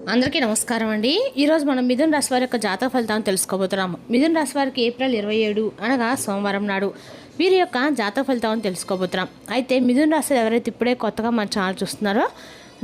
అందరికీ నమస్కారం అండి. ఈరోజు మనం మిథున రాశి వారి యొక్క జాతక ఫలితాలను తెలుసుకోబోతున్నాము. మిథున రాశి వారికి ఏప్రిల్ 27 అనగా సోమవారం నాడు వీరి యొక్క జాతక ఫలితాలను తెలుసుకోబోతున్నాం. అయితే మిథున రాశి ఎవరైతే ఇప్పుడే కొత్తగా మన ఛానల్ చూస్తున్నారో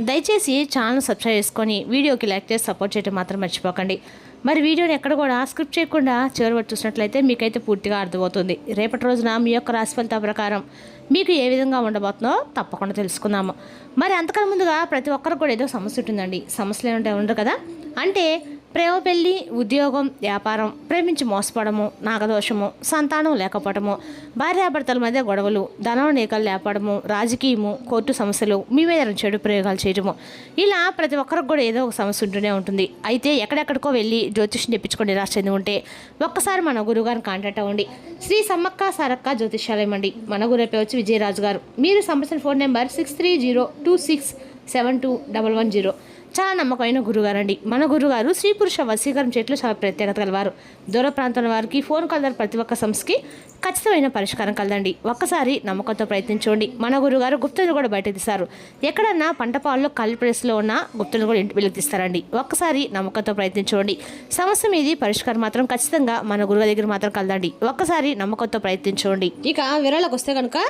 దయచేసి ఛానల్ సబ్స్క్రైబ్ చేసుకొని వీడియోకి లైక్ చేసి సపోర్ట్ చేయడం మాత్రం మర్చిపోకండి. మరి వీడియోని ఎక్కడ కూడా స్క్రిప్ట్ చేయకుండా చివరి వరకు చూసినట్లయితే మీకైతే పూర్తిగా అర్థమవుతుంది. రేపటి రోజున మీ యొక్క రాశి ఫలితాల ప్రకారం మీకు ఏ విధంగా ఉండబోతుందో తప్పకుండా తెలుసుకుందాము. మరి అంతకన్నా ముందుగా ప్రతి ఒక్కరికి కూడా ఏదో సమస్య ఉంటుందండి. సమస్యలు ఏమంటే ఉండరు కదా. అంటే ప్రేమ, పెళ్ళి, ఉద్యోగం, వ్యాపారం, ప్రేమించి మోసపోవడము, నాగదోషము, సంతానం లేకపోవడము, భార్యాభర్తల మధ్య గొడవలు, ధనం నీకలు లేపడము, రాజకీయము, కోర్టు సమస్యలు, మీ మీద చెడు ప్రయోగాలు చేయడము, ఇలా ప్రతి ఒక్కరికి కూడా ఏదో ఒక సమస్య ఉంటూనే ఉంటుంది. అయితే ఎక్కడెక్కడికో వెళ్ళి జ్యోతిష్యం తెప్పించుకొని నిరాశ చెంది ఉంటే ఒక్కసారి మన గురుగారిని కాంటాక్ట్ అవ్వండి. శ్రీ సమ్మక్క సారక్క జ్యోతిష్యాలయం అండి. మన గురు వచ్చి విజయరాజు గారు. మీరు సంప్రదించిన ఫోన్ నెంబర్ 6302672110. చాలా నమ్మకమైన గురుగారండి. మన గురుగారు స్త్రీ పురుష వశీకరణ చెట్లు చాలా ప్రత్యేకత కలవారు. దూర ప్రాంతాల వారికి ఫోన్ కలర్ ప్రతి ఒక్క సమస్యకి ఖచ్చితమైన పరిష్కారం కలదండి. ఒక్కసారి నమ్మకంతో ప్రయత్నించండి. మన గురుగారు గుప్తులు కూడా బయట తీస్తారు. ఎక్కడన్నా పంట పాలలో కళ్ళు ప్లేస్లో ఉన్న గుప్తులు కూడా ఇంటి వెళ్ళి తీస్తారండి. ఒక్కసారి నమ్మకంతో ప్రయత్నించండి. సమస్య మీది పరిష్కారం మాత్రం ఖచ్చితంగా మన గురుగారి దగ్గర మాత్రం కలదండి. ఒక్కసారి నమ్మకంతో ప్రయత్నించండి. ఇక వివరాలకు వస్తే కనుక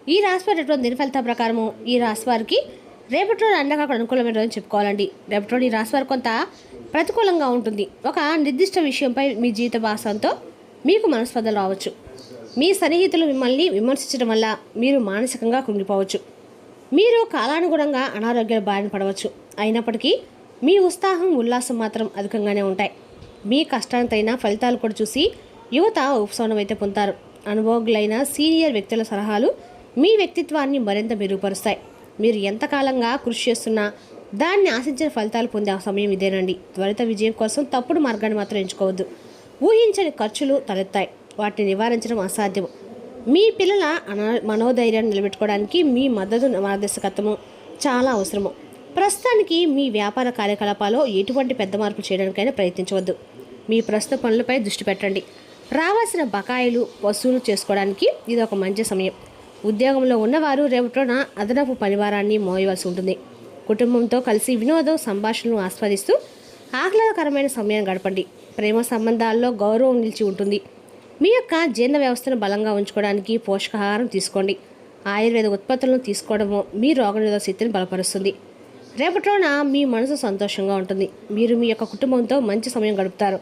ఈ రాశి వారి దిన ఫలితాల ప్రకారము ఈ రాశి వారికి రేపటి రోజు అన్ని రకాల అనుకూలమైన రోజు చెప్పుకోవాలండి. రేపటి రోజు ఈ రాశి వారు కొంత ప్రతికూలంగా ఉంటుంది. ఒక నిర్దిష్ట విషయంపై మీ జీవిత భాషంతో మీకు మనస్పర్ధలు రావచ్చు. మీ సన్నిహితులు మిమ్మల్ని విమర్శించడం వల్ల మీరు మానసికంగా కృంగిపోవచ్చు. మీరు కాలానుగుణంగా అనారోగ్యాల బారిన పడవచ్చు. అయినప్పటికీ మీ ఉత్సాహం, ఉల్లాసం మాత్రం అధికంగానే ఉంటాయి. మీ కష్టానికి తగిన ఫలితాలు కూడా చూసి యువత ఉపశమనం అయితే పొందుతారు. అనుభవజ్ఞులైన సీనియర్ వ్యక్తుల సలహాలు మీ వ్యక్తిత్వాన్ని మరింత మెరుగుపరుస్తాయి. మీరు ఎంతకాలంగా కృషి చేస్తున్నా దాన్ని ఆశించిన ఫలితాలు పొందే సమయం ఇదేనండి. త్వరిత విజయం కోసం తప్పుడు మార్గాన్ని మాత్రం ఎంచుకోవద్దు. ఊహించని ఖర్చులు తలెత్తాయి. వాటిని నివారించడం అసాధ్యం. మీ పిల్లల మనోధైర్యాన్ని నిలబెట్టుకోవడానికి మీ మద్దతు, మార్గదర్శకత్వము చాలా అవసరము. ప్రస్తుతానికి మీ వ్యాపార కార్యకలాపాల్లో ఎటువంటి పెద్ద మార్పులు చేయడానికైనా ప్రయత్నించవద్దు. మీ ప్రస్తుత పనులపై దృష్టి పెట్టండి. రావాల్సిన బకాయిలు వసూలు చేసుకోవడానికి ఇది ఒక మంచి సమయం. ఉద్యోగంలో ఉన్నవారు రేపటిన అదనపు పనివారాన్ని మోయవలసి ఉంటుంది. కుటుంబంతో కలిసి వినోదం, సంభాషణను ఆస్వాదిస్తూ ఆహ్లాదకరమైన సమయాన్ని గడపండి. ప్రేమ సంబంధాల్లో గౌరవం నిలిచి ఉంటుంది. మీ యొక్క జీర్ణ వ్యవస్థను బలంగా ఉంచుకోవడానికి పోషకాహారం తీసుకోండి. ఆయుర్వేద ఉత్పత్తులను తీసుకోవడము మీ రోగనిరోధక శక్తిని బలపరుస్తుంది. రేపటిన మీ మనసు సంతోషంగా ఉంటుంది. మీరు మీ యొక్క కుటుంబంతో మంచి సమయం గడుపుతారు.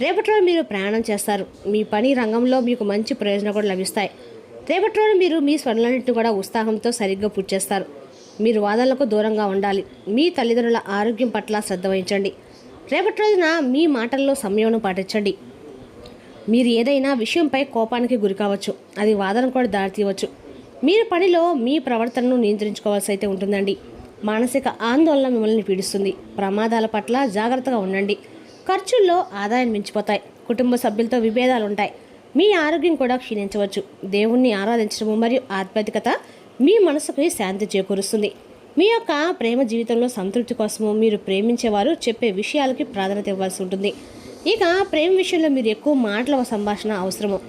రేపటిలో మీరు ప్రయాణం చేస్తారు. మీ పని రంగంలో మీకు మంచి ప్రయోజనాలు కూడా లభిస్తాయి. రేపటి రోజు మీరు మీ స్వర్ణాన్నింటిని కూడా ఉత్సాహంతో సరిగ్గా పూర్తి చేస్తారు. మీరు వాదనలకు దూరంగా ఉండాలి. మీ తల్లిదండ్రుల ఆరోగ్యం పట్ల శ్రద్ధ వహించండి. రేపటి రోజున మీ మాటల్లో సంయమనం పాటించండి. మీరు ఏదైనా విషయంపై కోపానికి గురి కావచ్చు. అది వాదన కూడా దారితీయవచ్చు. మీరు పనిలో మీ ప్రవర్తనను నియంత్రించుకోవాల్సి అయితే ఉంటుందండి. మానసిక ఆందోళన మిమ్మల్ని పీడిస్తుంది. ప్రమాదాల పట్ల జాగ్రత్తగా ఉండండి. ఖర్చుల్లో ఆదాయం మించిపోతాయి. కుటుంబ సభ్యులతో విభేదాలు ఉంటాయి. మీ ఆరోగ్యం కూడా క్షీణించవచ్చు. దేవుణ్ణి ఆరాధించడము మరియు ఆధ్యాత్మికత మీ మనసుకు శాంతి చేకూరుస్తుంది. మీ యొక్క ప్రేమ జీవితంలో సంతృప్తి కోసము మీరు ప్రేమించేవారు చెప్పే విషయాలకి ప్రాధాన్యత ఇవ్వాల్సి ఉంటుంది. ఇక ప్రేమ విషయంలో మీరు ఎక్కువ మాటల సంభాషణ అవసరము.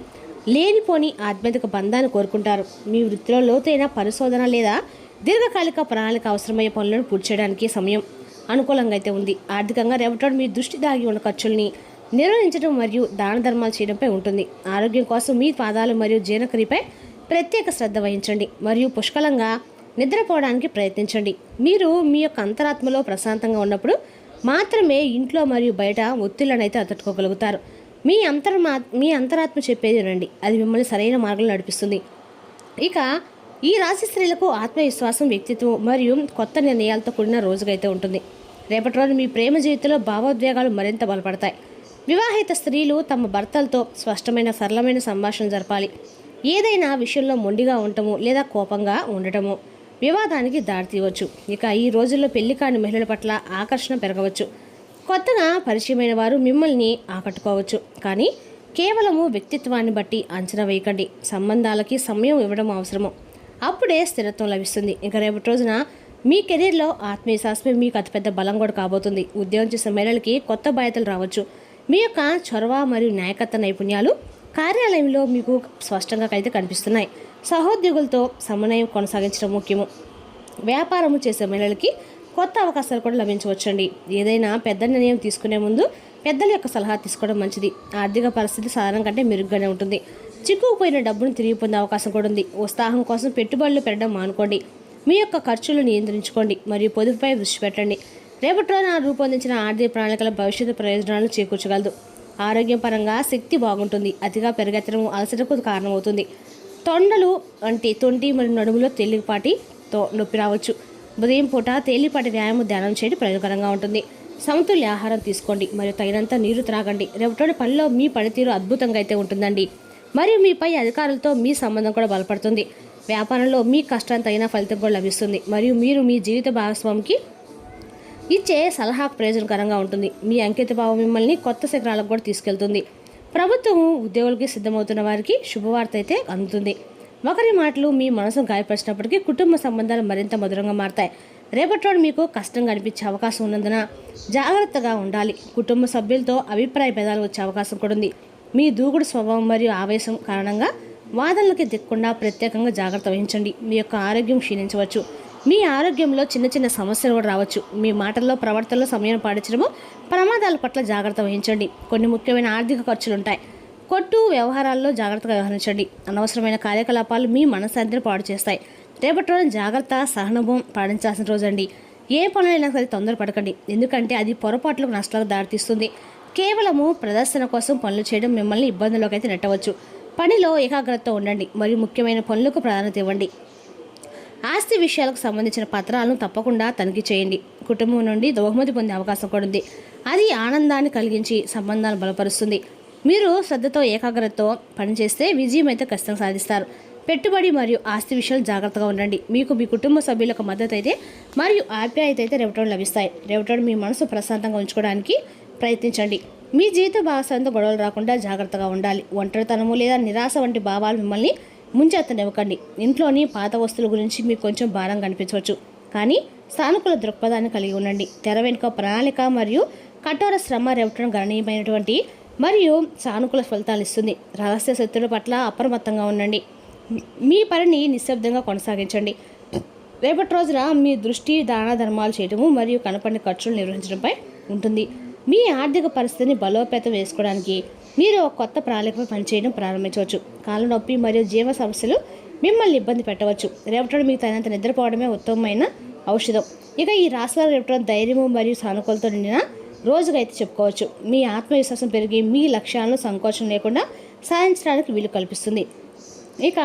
లేనిపోని ఆధ్యాత్మిక బంధాన్ని కోరుకుంటారు. మీ వృత్తిలో లోతైన పరిశోధన లేదా దీర్ఘకాలిక ప్రణాళిక అవసరమయ్యే పనులను పూర్తి చేయడానికి సమయం అనుకూలంగా అయితే ఉంది. ఆర్థికంగా రేపటి మీ దృష్టి దాగి ఉన్న ఖర్చుల్ని నిర్వహించడం మరియు దాన ధర్మాలు చేయడంపై ఉంటుంది. ఆరోగ్యం కోసం మీ పాదాలు మరియు జీర్ణక్రియపై ప్రత్యేక శ్రద్ధ వహించండి మరియు పుష్కలంగా నిద్రపోవడానికి ప్రయత్నించండి. మీరు మీ యొక్క అంతరాత్మలో ప్రశాంతంగా ఉన్నప్పుడు మాత్రమే ఇంట్లో మరియు బయట ఒత్తిళ్లను అయితే తట్టుకోగలుగుతారు. మీ అంతరాత్మ చెప్పేది వినండి. అది మిమ్మల్ని సరైన మార్గంలో నడిపిస్తుంది. ఇక ఈ రాశి స్త్రీలకు ఆత్మవిశ్వాసం, వ్యక్తిత్వం మరియు కొత్త నిర్ణయాలతో కూడిన రోజుగైతే ఉంటుంది. రేపటి రోజు మీ ప్రేమ జీవితంలో భావోద్వేగాలు మరింత బలపడతాయి. వివాహిత స్త్రీలు తమ భర్తలతో స్పష్టమైన, సరళమైన సంభాషణ జరపాలి. ఏదైనా విషయంలో మొండిగా ఉండటము లేదా కోపంగా ఉండటము వివాదానికి దారితీయవచ్చు. ఇక ఈ రోజుల్లో పెళ్లి కాని మహిళల పట్ల ఆకర్షణ పెరగవచ్చు. కొత్తగా పరిచయమైన వారు మిమ్మల్ని ఆకట్టుకోవచ్చు. కానీ కేవలము వ్యక్తిత్వాన్ని బట్టి అంచనా వేయకండి. సంబంధాలకి సమయం ఇవ్వడం అవసరము. అప్పుడే స్థిరత్వం లభిస్తుంది. ఇక రేపటి రోజున మీ కెరీర్లో ఆత్మవిశ్వాసమే మీకు అతిపెద్ద బలం కూడా కాబోతుంది. ఉద్యోగం చేసే మహిళలకి కొత్త బాధ్యతలు రావచ్చు. మీ యొక్క చొరవ మరియు నాయకత్వ నైపుణ్యాలు కార్యాలయంలో మీకు స్పష్టంగా అయితే కనిపిస్తున్నాయి. సహోద్యోగులతో సమన్వయం కొనసాగించడం ముఖ్యము. వ్యాపారము చేసే మహిళలకి కొత్త అవకాశాలు కూడా లభించవచ్చండి. ఏదైనా పెద్ద నిర్ణయం తీసుకునే ముందు పెద్దల యొక్క సలహా తీసుకోవడం మంచిది. ఆర్థిక పరిస్థితి సాధారణ కంటే మెరుగ్గానే ఉంటుంది. చిక్కుకుపోయిన డబ్బును తిరిగి పొందే అవకాశం కూడా ఉంది. ఉత్సాహం కోసం పెట్టుబడులు పెట్టడం మానుకోండి. మీ యొక్క ఖర్చులు నియంత్రించుకోండి మరియు పొదుపుపై దృష్టి పెట్టండి. రేపటి రోజున రూపొందించిన ఆర్థిక ప్రణాళికల భవిష్యత్తు ప్రయోజనాలను చేకూర్చగలదు. ఆరోగ్యపరంగా శక్తి బాగుంటుంది. అతిగా పెరగెత్తడం అలసటకు కారణమవుతుంది. తొంటి మరియు నడుములో తేలికపాటితో నొప్పి రావచ్చు. ఉదయం పూట తేలిపాటి వ్యాయామం ధ్యానం చేయడం ప్రయోజనకరంగా ఉంటుంది. సమతుల్య ఆహారం తీసుకోండి మరియు తగినంత నీరు త్రాగండి. రేపటి పనిలో మీ పనితీరు అద్భుతంగా అయితే ఉంటుందండి. మరియు మీపై అధికారులతో మీ సంబంధం కూడా బలపడుతుంది. వ్యాపారంలో మీ కష్టానికి తగిన ఫలితం కూడా లభిస్తుంది మరియు మీరు మీ జీవిత భాగస్వామికి ఇచ్చే సలహాకు ప్రయోజనకరంగా ఉంటుంది. మీ అంకితభావం మిమ్మల్ని కొత్త శిఖరాలకు కూడా తీసుకెళ్తుంది. ప్రభుత్వం ఉద్యోగులకి సిద్ధమవుతున్న వారికి శుభవార్త అయితే అందుతుంది. ఒకరి మాటలు మీ మనసును గాయపరిచినప్పటికీ కుటుంబ సంబంధాలు మరింత మధురంగా మారతాయి. రేపటి రోజు మీకు కష్టంగా అనిపించే అవకాశం ఉన్నందున జాగ్రత్తగా ఉండాలి. కుటుంబ సభ్యులతో అభిప్రాయ భేదాలు వచ్చే అవకాశం కూడా ఉంది. మీ దూకుడు స్వభావం మరియు ఆవేశం కారణంగా వాదనలకి దిక్కకుండా ప్రత్యేకంగా జాగ్రత్త వహించండి. మీ యొక్క ఆరోగ్యం క్షీణించవచ్చు. మీ ఆరోగ్యంలో చిన్న చిన్న సమస్యలు కూడా రావచ్చు. మీ మాటల్లో ప్రవర్తనలో సమయం పాటించడము, ప్రమాదాల పట్ల జాగ్రత్త వహించండి. కొన్ని ముఖ్యమైన ఆర్థిక ఖర్చులు ఉంటాయి. కొట్టు వ్యవహారాల్లో జాగ్రత్తగా వ్యవహరించండి. అనవసరమైన కార్యకలాపాలు మీ మనశ్శాంతిని పాడు చేస్తాయి. రేపటి రోజున జాగ్రత్త సహనభం పాటించాల్సిన రోజండి. ఏ పనులైనా సరే తొందరపడకండి, ఎందుకంటే అది పొరపాట్లకు నష్టాలకు దారితీస్తుంది. కేవలము ప్రదర్శన కోసం పనులు చేయడం మిమ్మల్ని ఇబ్బందుల్లోకి అయితే నెట్టవచ్చు. పనిలో ఏకాగ్రతతో ఉండండి మరియు ముఖ్యమైన పనులకు ప్రాధాన్యత ఇవ్వండి. ఆస్తి విషయాలకు సంబంధించిన పత్రాలను తప్పకుండా తనిఖీ చేయండి. కుటుంబం నుండి బహుమతి పొందే అవకాశం కూడా ఉంది. అది ఆనందాన్ని కలిగించి సంబంధాలను బలపరుస్తుంది. మీరు శ్రద్ధతో ఏకాగ్రతతో పనిచేస్తే విజయం అయితే ఖచ్చితంగా సాధిస్తారు. పెట్టుబడి మరియు ఆస్తి విషయాలు జాగ్రత్తగా ఉండండి. మీకు మీ కుటుంబ సభ్యులకు మద్దతు అయితే మరియు ఆప్యాయత అయితే రేపటి లభిస్తాయి. రేపటి మీ మనసు ప్రశాంతంగా ఉంచుకోవడానికి ప్రయత్నించండి. మీ జీవిత భాగస్వామితో గొడవలు రాకుండా జాగ్రత్తగా ఉండాలి. ఒంటరితనము లేదా నిరాశ వంటి భావాలు మిమ్మల్ని ముంచెత్తనివ్వకండి. ఇంట్లోని పాత వస్తువుల గురించి మీకు కొంచెం భారంగా అనిపించవచ్చు, కానీ సానుకూల దృక్పథాన్ని కలిగి ఉండండి. తెర వెనుక ప్రణాళిక మరియు కఠోర శ్రమ రేపటి గణనీయమైనటువంటి మరియు సానుకూల ఫలితాలు ఇస్తుంది. రహస్య శత్రువుల పట్ల అప్రమత్తంగా ఉండండి. మీ పనిని నిశ్శబ్దంగా కొనసాగించండి. రేపటి రోజున మీ దృష్టి దాన ధర్మాలు చేయడము మరియు కనపడిన ఖర్చులు నిర్వహించడంపై ఉంటుంది. మీ ఆర్థిక పరిస్థితిని బలోపేతం వేసుకోవడానికి మీరు ఒక కొత్త ప్రణాళికపై పనిచేయడం ప్రారంభించవచ్చు. కాళ్ళ నొప్పి మరియు జీవ సమస్యలు మిమ్మల్ని ఇబ్బంది పెట్టవచ్చు. రేపటి మీకు తగినంత నిద్రపోవడమే ఉత్తమమైన ఔషధం. ఇక ఈ రాశివారు రేపటి ధైర్యము మరియు సానుకూలతో నిండిన రోజుగా అయితే చెప్పుకోవచ్చు. మీ ఆత్మవిశ్వాసం పెరిగి మీ లక్ష్యాలను సంకోచం లేకుండా సాధించడానికి వీలు కల్పిస్తుంది. ఇక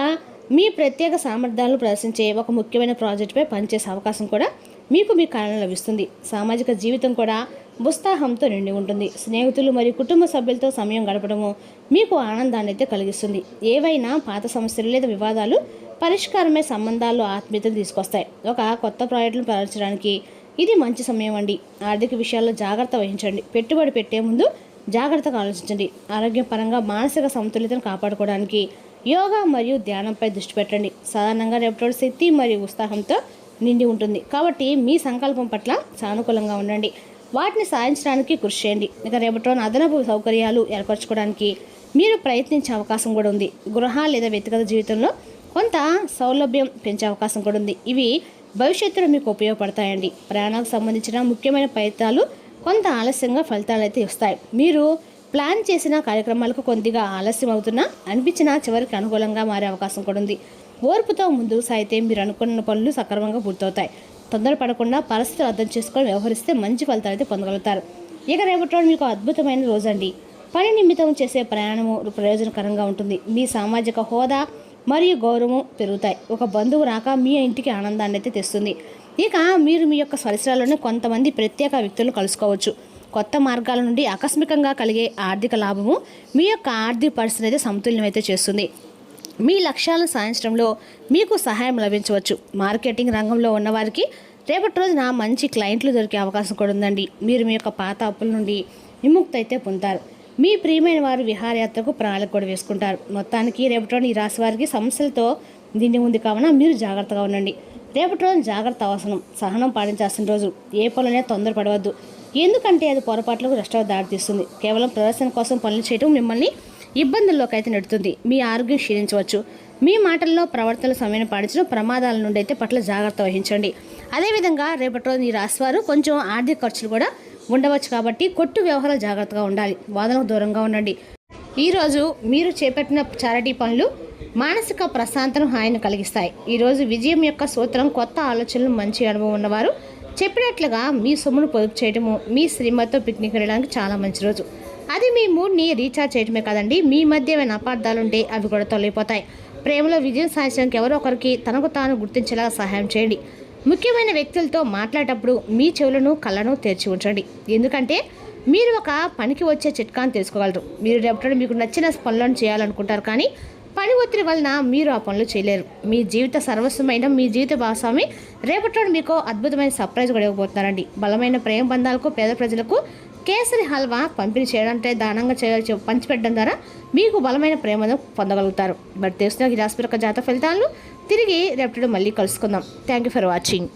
మీ ప్రత్యేక సామర్థ్యాలను ప్రదర్శించే ఒక ముఖ్యమైన ప్రాజెక్టుపై పనిచేసే అవకాశం కూడా మీకు మీ కారణం లభిస్తుంది. సామాజిక జీవితం కూడా ఉత్సాహంతో నిండి ఉంటుంది. స్నేహితులు మరియు కుటుంబ సభ్యులతో సమయం గడపడము మీకు ఆనందాన్ని అయితే కలిగిస్తుంది. ఏవైనా పాత సమస్యలు లేదా వివాదాలు పరిష్కారమే సంబంధాల్లో ఆత్మీయతను తీసుకొస్తాయి. ఒక కొత్త ప్రాజెక్టును ప్రారంభించడానికి ఇది మంచి సమయం అండి. ఆర్థిక విషయాల్లో జాగ్రత్త వహించండి. పెట్టుబడి పెట్టే ముందు జాగ్రత్తగా ఆలోచించండి. ఆరోగ్యపరంగా మానసిక సమతుల్యతను కాపాడుకోవడానికి యోగా మరియు ధ్యానంపై దృష్టి పెట్టండి. సాధారణంగా రేపటి శక్తి మరియు ఉత్సాహంతో నిండి ఉంటుంది, కాబట్టి మీ సంకల్పం పట్ల సానుకూలంగా ఉండండి. వాటిని సాధించడానికి కృషి చేయండి. ఇక రేపటి అదనపు సౌకర్యాలు ఏర్పరచుకోవడానికి మీరు ప్రయత్నించే అవకాశం కూడా ఉంది. గృహ లేదా వ్యక్తిగత జీవితంలో కొంత సౌలభ్యం పెంచే అవకాశం కూడా ఉంది. ఇవి భవిష్యత్తులో మీకు ఉపయోగపడతాయండి. ప్రయాణాలకు సంబంధించిన ముఖ్యమైన ప్రయత్నాలు కొంత ఆలస్యంగా ఫలితాలు అయితే ఇస్తాయి. మీరు ప్లాన్ చేసిన కార్యక్రమాలకు కొద్దిగా ఆలస్యం అవుతున్నా అనిపించినా చివరికి అనుకూలంగా మారే అవకాశం కూడా ఉంది. ఓర్పుతో ముందుకు సాగితే మీరు అనుకున్న పనులు సక్రమంగా పూర్తవుతాయి. తొందరపడకుండా పరిస్థితులు అర్థం చేసుకొని వ్యవహరిస్తే మంచి ఫలితాలు అయితే పొందగలుగుతారు. ఇక రేపటి మీకు అద్భుతమైన రోజండి. పని నిమిత్తం చేసే ప్రయాణము ప్రయోజనకరంగా ఉంటుంది. మీ సామాజిక హోదా మరియు గౌరవం పెరుగుతాయి. ఒక బంధువు రాక మీ ఇంటికి ఆనందాన్ని అయితే తెస్తుంది. ఇక మీరు మీ యొక్క పరిసరాల్లోనే కొంతమంది ప్రత్యేక వ్యక్తులను కలుసుకోవచ్చు. కొత్త మార్గాల నుండి ఆకస్మికంగా కలిగే ఆర్థిక లాభము మీ యొక్క ఆర్థిక పరిస్థితిని అయితే సమతుల్యం అయితే చేస్తుంది. మీ లక్ష్యాలను సాధించడంలో మీకు సహాయం లభించవచ్చు. మార్కెటింగ్ రంగంలో ఉన్నవారికి రేపటి రోజున మంచి క్లయింట్లు దొరికే అవకాశం కూడా ఉందండి. మీరు మీ యొక్క పాత అప్పుల నుండి విముక్తి అయితే పొందుతారు. మీ ప్రియమైన వారు విహారయాత్రకు ప్రణాళిక కూడా వేసుకుంటారు. మొత్తానికి రేపటి రోజున ఈ రాశి వారికి సమస్యలతో నిండి ఉంది కావున మీరు జాగ్రత్తగా ఉండండి. రేపటి రోజున జాగ్రత్త అవసరం. సహనం పాటించాల్సిన రోజు. ఏ పనులనే తొందరపడవద్దు, ఎందుకంటే అది పొరపాట్లకు నష్టాలకు దారితీస్తుంది. కేవలం ప్రదర్శన కోసం పనులు చేయడం మిమ్మల్ని ఇబ్బందుల్లోకి అయితే నెడుతుంది. మీ ఆరోగ్యం క్షీణించవచ్చు. మీ మాటల్లో ప్రవర్తనలు సమయం పాటించడం ప్రమాదాల నుండి అయితే పట్ల జాగ్రత్త వహించండి. అదేవిధంగా రేపటి రోజు ఈ రాశివారు కొంచెం ఆర్థిక ఖర్చులు కూడా ఉండవచ్చు కాబట్టి కొట్టు వ్యవహారాలు జాగ్రత్తగా ఉండాలి. వాదనకు దూరంగా ఉండండి. ఈరోజు మీరు చేపట్టిన చారిటీ పనులు మానసిక ప్రశాంతను హాయిని కలిగిస్తాయి. ఈరోజు విజయం యొక్క సూత్రం కొత్త ఆలోచనలు, మంచి అనుభవం ఉన్నవారు చెప్పినట్లుగా మీ సొమ్మును పొదుపు చేయడము, మీ శ్రీమతితో పిక్నిక్ వెళ్ళడానికి చాలా మంచి రోజు. అది మీ మూడ్ని రీఛార్జ్ చేయడమే కాదండి, మీ మధ్య ఏమైనా అపార్థాలు ఉంటే అవి కూడా తొలగిపోతాయి. ప్రేమలో విజయం సాధించడానికి ఎవరో ఒకరికి తనకు తాను గుర్తించేలా సహాయం చేయండి. ముఖ్యమైన వ్యక్తులతో మాట్లాడేటప్పుడు మీ చెవులను కళ్ళను తెరిచి ఉంచండి. ఎందుకంటే మీరు ఒక పనికి వచ్చే చిట్కాను తెలుసుకోగలరు. మీరు రేపటి మీకు నచ్చిన పనులను చేయాలనుకుంటారు, కానీ పని ఒత్తిడి వలన మీరు ఆ పనులు చేయలేరు. మీ జీవిత సర్వస్వమైన మీ జీవిత భాగస్వామి రేపటి మీకు అద్భుతమైన సర్ప్రైజ్ కూడా ఇవ్వబోతున్నారండి. బలమైన ప్రేమ బంధాలకు, పేద ప్రజలకు కేసరి హల్వా పంపిణీ చేయడం అంటే దానంగా పంచిపెట్టడం ద్వారా మీకు బలమైన ప్రేమను పొందగలుగుతారు. బట్ తెలుస్తున్న ఈ రాశి యొక్క జాతక ఫలితాలను తిరిగి రేపటి మళ్ళీ కలుసుకుందాం. Thank you for watching.